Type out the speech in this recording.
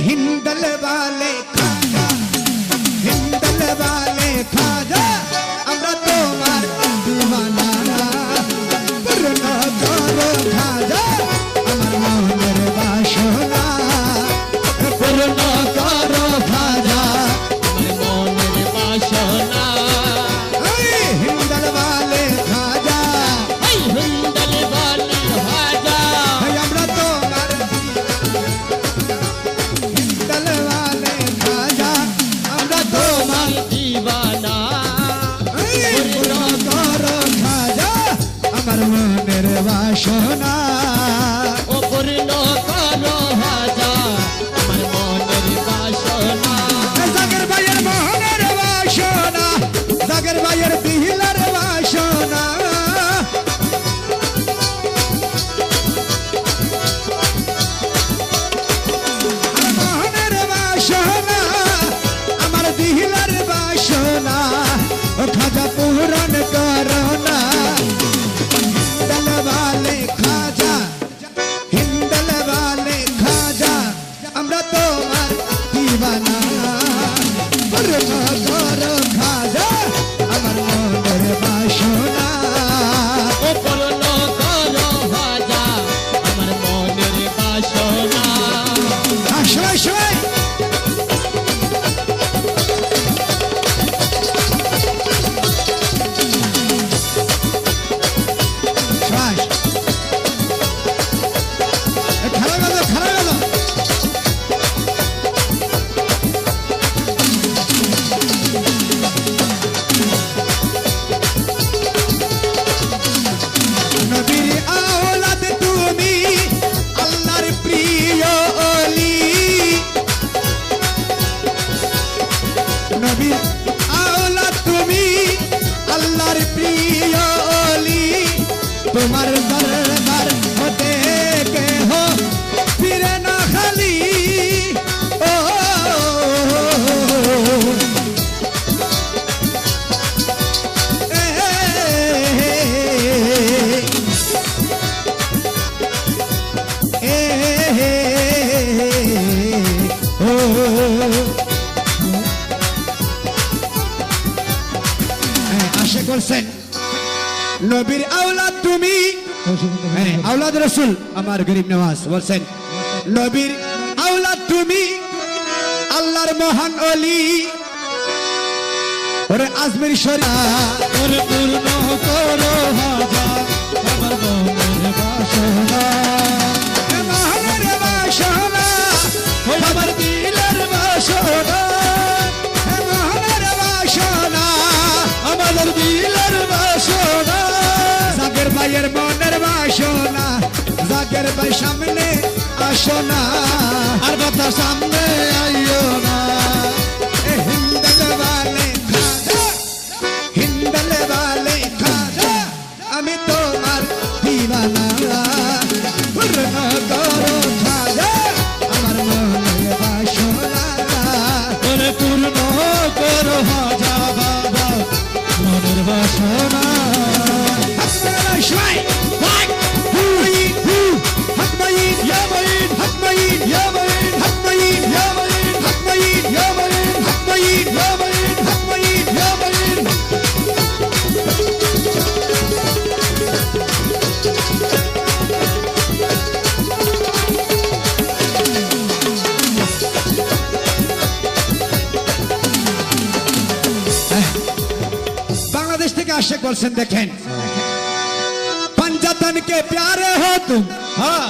हिंदल वाले खाजा हिंदल वाले खाजा আমরা তোমার দিওয়ানা পূর্ণ করো খাজা আমার মনের বাসনা পূর্ণ করো খাজা আমার মনের বাসনা हिंदल वाले खाजा হিন্দল বালি ভাজা আমরা তোমার हिंदल वाले खाजा আমরা তোমার দিওয়ানা পূর্ণ করো খাজা আমার মনের বাসনা ও পূর্ণ করো ভাজা আমার মনের বাসনা জাগের ভাইয়ের মোহনের বাসনা জাগের ভাইয়ের দিহিলার বাসনা মোহনের বাসনা আমার দিহিলার বাসনা ও খাজা পূরণ করো না হিন্দল वाले খাজা হিন্দল वाले খাজা আমরা তোমার দিওয়ানা পূর্ণ করো খাজা আমার মনের বাসনা ও পূর্ণ করো ভাজা আমার মনের বাসনা সবাই সবাই সবাই খারাপ গেল খারাপ গেল নবীর আওলাদ তুমি আল্লাহর প্রিয় ওলি নবীর আওলাদ তুমি আল্লাহর প্রিয় ওলি তোমার দরবার হতে কেহ ফিরে না খালি ও আশা করছেন নবীর আওলাদ তুমি আওলাদ রসুল আমার গরিব নওয়াজ বলছেন নবীর আওলাদ তুমি আল্লাহর মহান ওলি ওরে আজমির শরীফ ওরে পূর্ণ করো ভাজা আমার মনের বাসনা মহানের বাসনা আমার দিলের বাসনা মহানের বাসনা আমাদের দিলের বাসনা জাগের ভাইয়ের মনের বাসনা জাগের ভাই সামনে আসো না আর কথা সামনে আইও না হিন্দল वाले খাজা হিন্দল वाले খাজা আমি তোমার দিওয়ানা পূর্ণ করো খাজা আমার মনের বাসনা ওরে পূর্ণ করো ভাজা বাবা মনের বাসনা شوي واحد هتمين هتمين يا مين هتمين يا مين هتمين يا مين هتمين يا مين هتمين يا مين هتمين يا مين बांग्लादेश থেকে আশেক বলছেন দেখেন पंजातन के प्यारे हो तुम हाँ